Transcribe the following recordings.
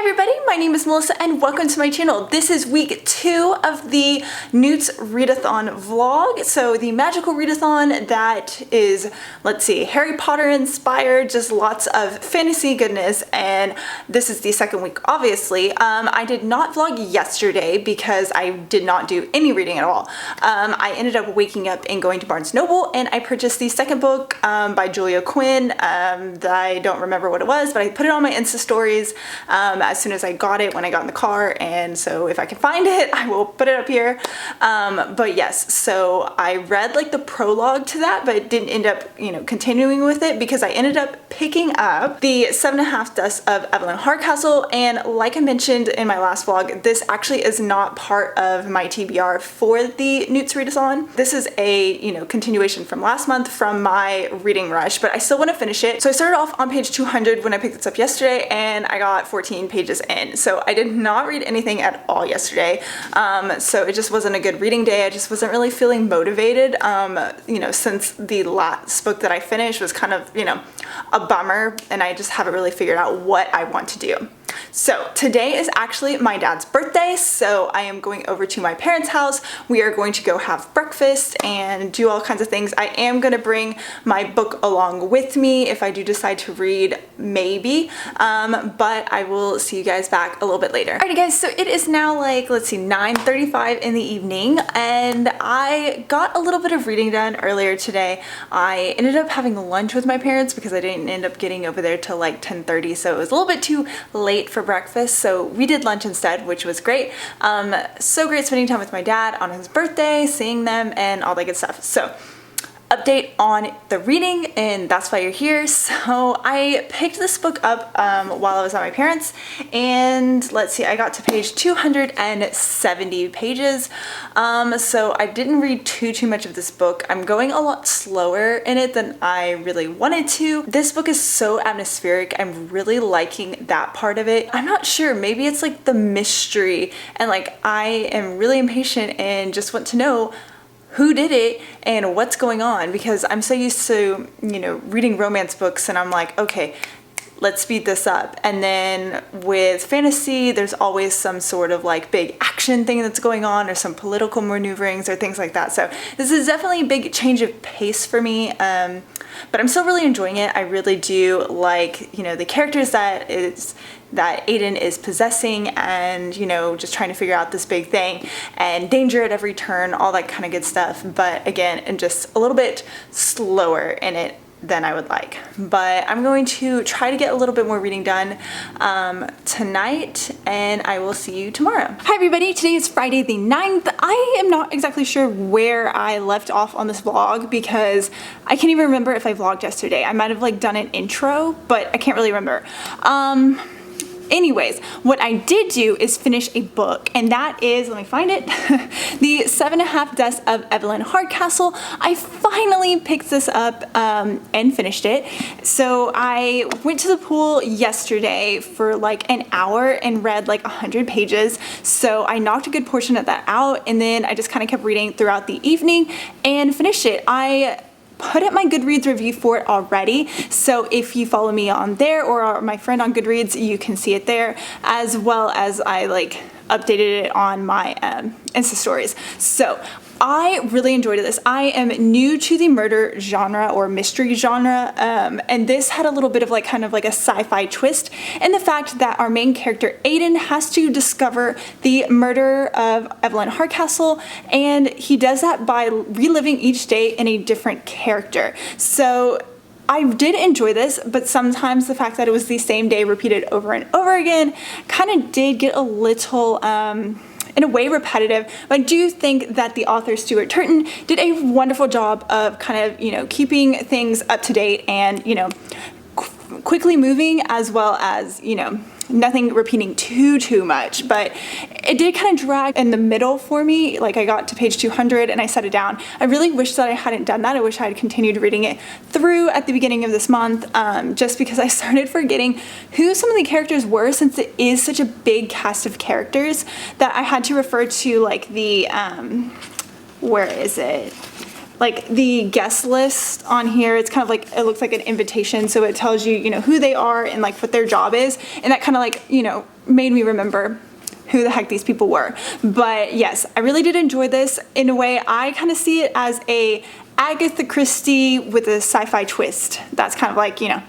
everybody, my name is Melissa and welcome to my channel. This is week 2 of the n.e.w.t.s readathon vlog. So the magical readathon that is, let's see, Harry Potter inspired, just lots of fantasy goodness, and this is the second week obviously. I did not vlog yesterday because I did not do any reading at all. I ended up waking up and going to Barnes & Noble and I purchased the second book by Julia Quinn. I don't remember what it was, but I put it on my Insta stories as soon as I got it when I got in the car, and so if I can find it I will put it up here. But yes, so I read like the prologue to that, but didn't end up, continuing with it because I ended up picking up the 7.5 of Evelyn Hardcastle, and like I mentioned in my last vlog, this actually is not part of my TBR for the n.e.w.t.s readathon. This is a continuation from last month from my reading rush, but I still want to finish it. So I started off on page 200 when I picked this up yesterday, and I got 14 pages in. So I did not read anything at all yesterday. So it just wasn't a good reading day. I just wasn't really feeling motivated, since the last book that I finished was kind of, a bummer, and I just haven't really figured out what I want to do. So today is actually my dad's birthday, so I am going over to my parents' house. We are going to go have breakfast and do all kinds of things. I am going to bring my book along with me if I do decide to read, maybe, but I will see you guys back a little bit later. Alrighty guys, so it is now like, let's see, 9:35 in the evening, and I got a little bit of reading done earlier today. I ended up having lunch with my parents because I didn't end up getting over there till like 10:30, so it was a little bit too late for breakfast, so we did lunch instead, which was great. So great spending time with my dad on his birthday, seeing them and all that good stuff. So update on the reading, and that's why you're here. So I picked this book up while I was at my parents', and let's see, I got to page 270 pages. So I didn't read too much of this book. I'm going a lot slower in it than I really wanted to. This book is so atmospheric. I'm really liking that part of it. I'm not sure, maybe it's like the mystery, and like I am really impatient and just want to know who did it and what's going on, because I'm so used to, reading romance books and I'm like, okay, let's speed this up. And then with fantasy, there's always some sort of like big action thing that's going on, or some political maneuverings or things like that. So this is definitely a big change of pace for me. But I'm still really enjoying it. I really do like, the characters that Aiden is possessing, and, just trying to figure out this big thing, and danger at every turn, all that kind of good stuff. But again, and just a little bit slower in it than I would like. But I'm going to try to get a little bit more reading done tonight, and I will see you tomorrow. Hi everybody, today is Friday the 9th. I am not exactly sure where I left off on this vlog because I can't even remember if I vlogged yesterday. I might have like done an intro, but I can't really remember. Anyways, what I did do is finish a book, and that is, let me find it, the 7.5 of Evelyn Hardcastle. I finally picked this up and finished it. So I went to the pool yesterday for like an hour and read like 100 pages. So I knocked a good portion of that out, and then I just kind of kept reading throughout the evening and finished it. I put up my Goodreads review for it already, so if you follow me on there or are my friend on Goodreads, you can see it there, as well as I like updated it on my Insta stories. So I really enjoyed this. I am new to the murder genre or mystery genre, and this had a little bit of like kind of like a sci-fi twist, and the fact that our main character Aiden has to discover the murder of Evelyn Hardcastle, and he does that by reliving each day in a different character. So I did enjoy this, but sometimes the fact that it was the same day repeated over and over again kind of did get a little in a way repetitive. But I do think that the author Stuart Turton did a wonderful job of kind of, keeping things up to date and, quickly moving, as well as, nothing repeating too much. But it did kind of drag in the middle for me. Like I got to page 200 and I set it down. I really wish that I hadn't done that. I wish I had continued reading it through at the beginning of this month, just because I started forgetting who some of the characters were, since it is such a big cast of characters that I had to refer to like the where is it? like the guest list on here. It's kind of like, it looks like an invitation, so it tells you, you know, who they are and like what their job is, and that kind of like, you know, made me remember who the heck these people were. But yes, I really did enjoy this. In a way, I kind of see it as a Agatha Christie with a sci-fi twist. That's kind of like, you know,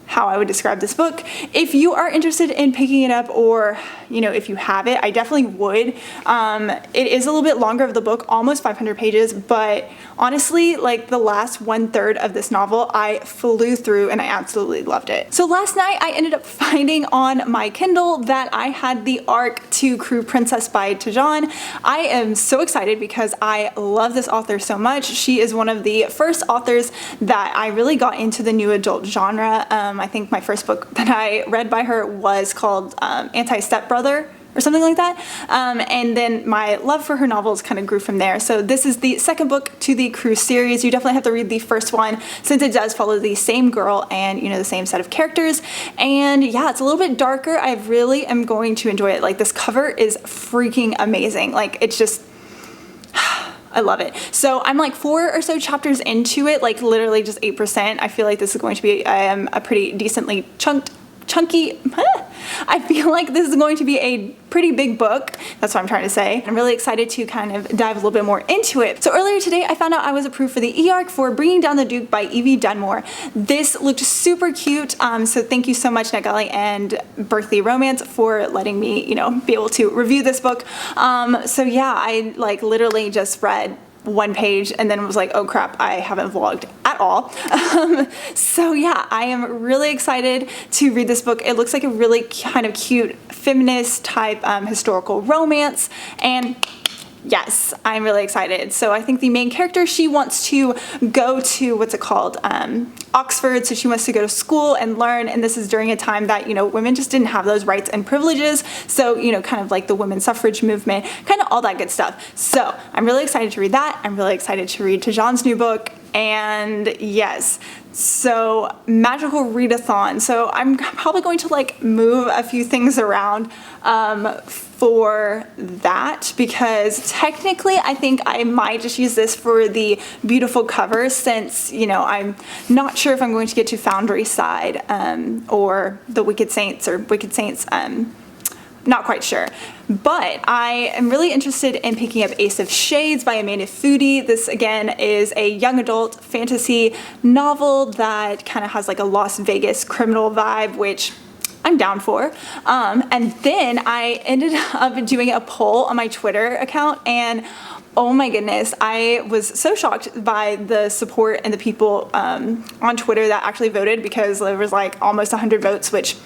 how I would describe this book. If you are interested in picking it up, or you know, if you have it, I definitely would. It is a little bit longer of the book, almost 500 pages, but honestly, like the last 1/3 of this novel, I flew through and I absolutely loved it. So last night I ended up finding on my Kindle that I had the Arc to Crew Princess by Tajan. I am so excited because I love this author so much. She is one of the first authors that I really got into the new adult genre. I think my first book that I read by her was called Anti-Stepbrother or something like that. And then my love for her novels kind of grew from there. So this is the second book to the Crew series. You definitely have to read the first one since it does follow the same girl and, you know, the same set of characters. And yeah, it's a little bit darker. I really am going to enjoy it. Like, this cover is freaking amazing. Like, it's just, I love it. So I'm like 4 or so chapters into it, like literally just 8%. I feel like this is going to be a pretty decently chunky, I feel like this is going to be a pretty big book. That's what I'm trying to say. I'm really excited to kind of dive a little bit more into it. So earlier today, I found out I was approved for the e-arc for Bringing Down the Duke by Evie Dunmore. This looked super cute. So thank you so much, NetGalley and Berkeley Romance, for letting me, you know, be able to review this book. So yeah, I like literally just read 1 page and then was like, oh crap, I haven't vlogged at all. So yeah, I am really excited to read this book. It looks like a really kind of cute feminist type historical romance, and yes, I'm really excited. So I think the main character, she wants to go to, what's it called? Oxford. So she wants to go to school and learn. And this is during a time that, you know, women just didn't have those rights and privileges. So, you know, kind of like the women's suffrage movement, kind of all that good stuff. So I'm really excited to read that. I'm really excited to read Tajan's new book. And yes, so magical readathon. So I'm probably going to like move a few things around for that, because technically I think I might just use this for the beautiful cover, since, you know, I'm not sure if I'm going to get to Foundry Side or the Wicked Saints or Wicked Saints. Not quite sure, but I am really interested in picking up Ace of Shades by Amanda Foody. This again is a young adult fantasy novel that kind of has like a Las Vegas criminal vibe, which I'm down for. And then I ended up doing a poll on my Twitter account, and oh my goodness, I was so shocked by the support and the people on Twitter that actually voted, because there was like almost 100 votes, which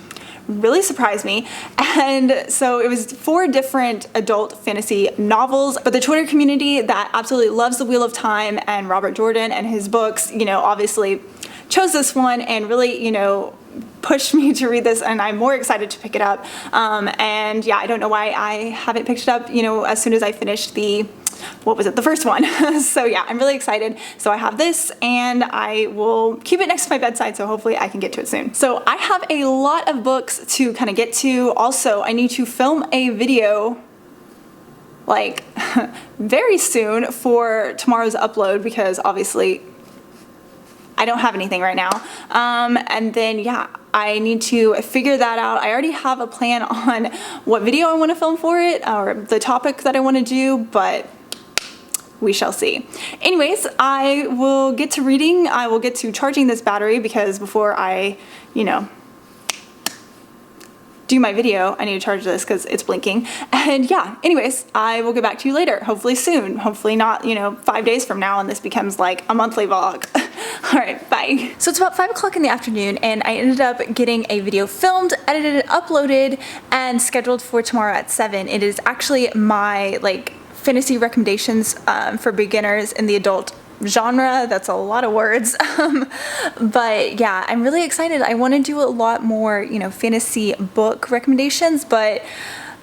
really surprised me. And so it was 4 different adult fantasy novels, but the Twitter community that absolutely loves The Wheel of Time and Robert Jordan and his books, you know, obviously chose this one and really, you know, pushed me to read this, and I'm more excited to pick it up. And yeah, I don't know why I haven't picked it up, you know, as soon as I finished the first one. So yeah, I'm really excited. So I have this, and I will keep it next to my bedside, so hopefully I can get to it soon. So I have a lot of books to kind of get to. Also, I need to film a video like very soon for tomorrow's upload, because obviously I don't have anything right now. And then yeah, I need to figure that out. I already have a plan on what video I want to film for it, or the topic that I want to do, but we shall see. Anyways, I will get to reading. I will get to charging this battery, because before I, you know, do my video, I need to charge this because it's blinking. And yeah, anyways, I will get back to you later, hopefully soon. Hopefully not, you know, 5 days from now and this becomes like a monthly vlog. All right, bye. So it's about 5 o'clock in the afternoon, and I ended up getting a video filmed, edited, uploaded, and scheduled for tomorrow at 7. It is actually my like fantasy recommendations for beginners in the adult genre. That's a lot of words. But yeah, I'm really excited. I want to do a lot more, you know, fantasy book recommendations, but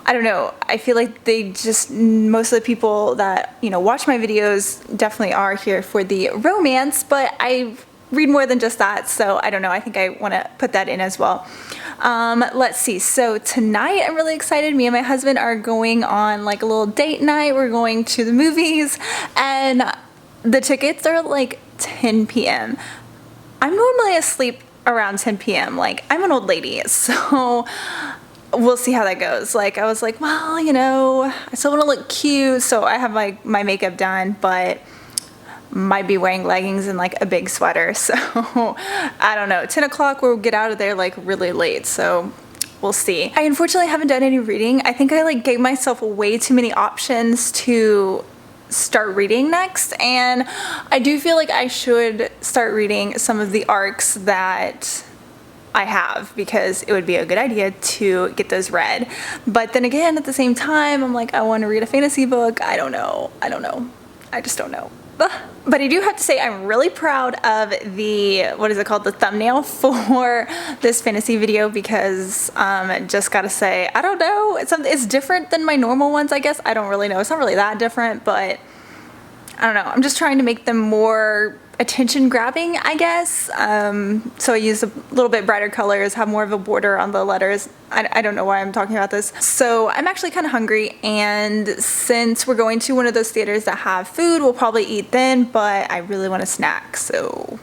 I don't know, I feel like they just, most of the people that, you know, watch my videos definitely are here for the romance, but I read more than just that, so I don't know, I think I want to put that in as well. Let's see, so tonight I'm really excited. Me and my husband are going on like a little date night. We're going to the movies, and the tickets are like 10 p.m. I'm normally asleep around 10 p.m. Like, I'm an old lady, so we'll see how that goes. Like, I was like, well, you know, I still want to look cute, so I have my makeup done, but might be wearing leggings and like a big sweater. So I don't know, 10 o'clock we'll get out of there like really late, so we'll see. I unfortunately haven't done any reading. I think I like gave myself way too many options to start reading next, and I do feel like I should start reading some of the arcs that I have, because it would be a good idea to get those read. But then again, at the same time, I'm like, I want to read a fantasy book. I don't know. I just don't know. But I do have to say, I'm really proud of the, what is it called, the thumbnail for this fantasy video, because just gotta say, I don't know, it's different than my normal ones, I guess. I don't really know, it's not really that different, but I don't know, I'm just trying to make them more attention grabbing, I guess. So I use a little bit brighter colors, have more of a border on the letters. I don't know why I'm talking about this. So I'm actually kind of hungry, and since we're going to one of those theaters that have food, we'll probably eat then, but I really want a snack, so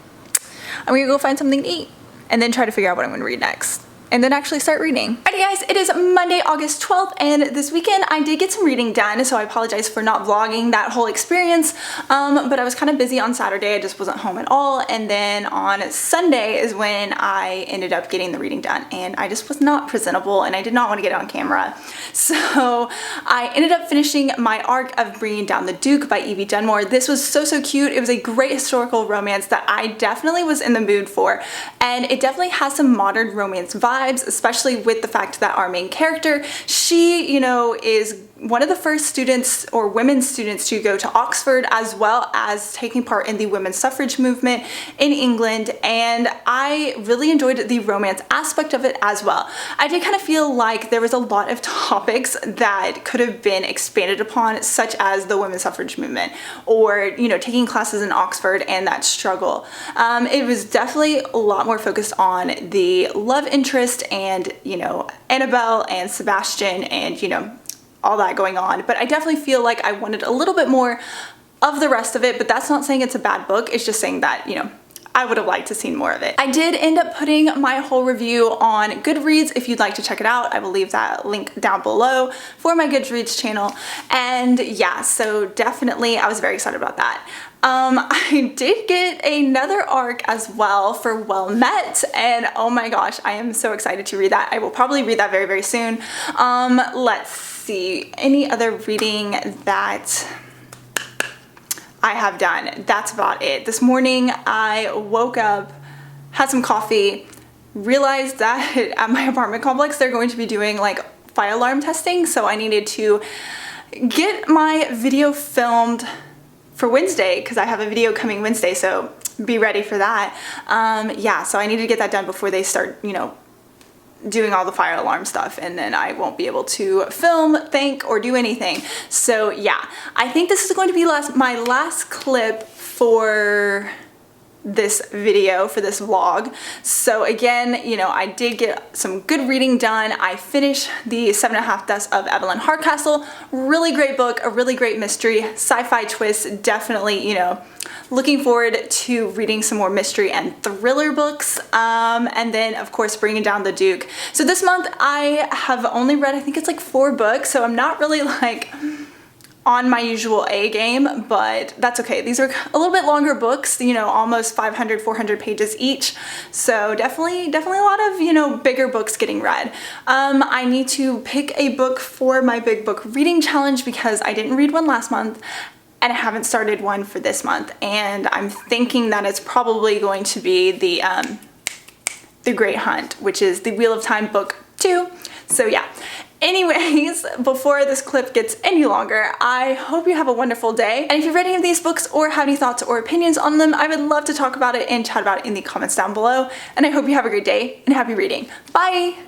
I'm gonna go find something to eat and then try to figure out what I'm gonna read next, and then actually start reading. Alrighty guys, it is Monday, August 12th, and this weekend I did get some reading done, so I apologize for not vlogging that whole experience, but I was kind of busy on Saturday. I just wasn't home at all, and then on Sunday is when I ended up getting the reading done, and I just was not presentable, and I did not want to get it on camera. So I ended up finishing my arc of Bringing Down the Duke by Evie Dunmore. This was so cute. It was a great historical romance that I definitely was in the mood for, and it definitely has some modern romance vibes, especially with the fact that our main character, she, you know, is one of the first students or women students to go to Oxford, as well as taking part in the women's suffrage movement in England, and I really enjoyed the romance aspect of it as well. I did kind of feel like there was a lot of topics that could have been expanded upon, such as the women's suffrage movement, or, you know, taking classes in Oxford and that struggle. It was definitely a lot more focused on the love interest and, you know, Annabelle and Sebastian and, you know, all that going on, but I definitely feel like I wanted a little bit more of the rest of it, but that's not saying it's a bad book. It's just saying that, you know, I would have liked to see more of it. I did end up putting my whole review on Goodreads. If you'd like to check it out, I will leave that link down below for my Goodreads channel. And yeah, so definitely I was very excited about that. I did get another arc as well for Well Met, and oh my gosh, I am so excited to read that. I will probably read that very soon. Let's see, any other reading that I have done. That's about it. This morning I woke up, had some coffee, realized that at my apartment complex they're going to be doing like fire alarm testing, so I needed to get my video filmed for Wednesday, because I have a video coming Wednesday, so be ready for that. Yeah, so I need to get that done before they start, you know, doing all the fire alarm stuff, and then I won't be able to film, think, or do anything. So yeah, I think this is going to be my last clip for this video, for this vlog. So again, you know, I did get some good reading done. I finished the 7.5 Deaths of Evelyn Hardcastle. Really great book, a really great mystery, sci-fi twist. Definitely, you know, looking forward to reading some more mystery and thriller books, and then of course Bringing Down the Duke. So this month I have only read, I think it's like 4 books, so I'm not really like on my usual A game, but that's okay. These are a little bit longer books, you know, almost 500, 400 pages each. So definitely a lot of, you know, bigger books getting read. I need to pick a book for my big book reading challenge, because I didn't read one last month and I haven't started one for this month. And I'm thinking that it's probably going to be the Great Hunt, which is the Wheel of Time book 2. So yeah. Anyways, before this clip gets any longer, I hope you have a wonderful day. And if you've read any of these books or have any thoughts or opinions on them, I would love to talk about it and chat about it in the comments down below. And I hope you have a great day and happy reading. Bye!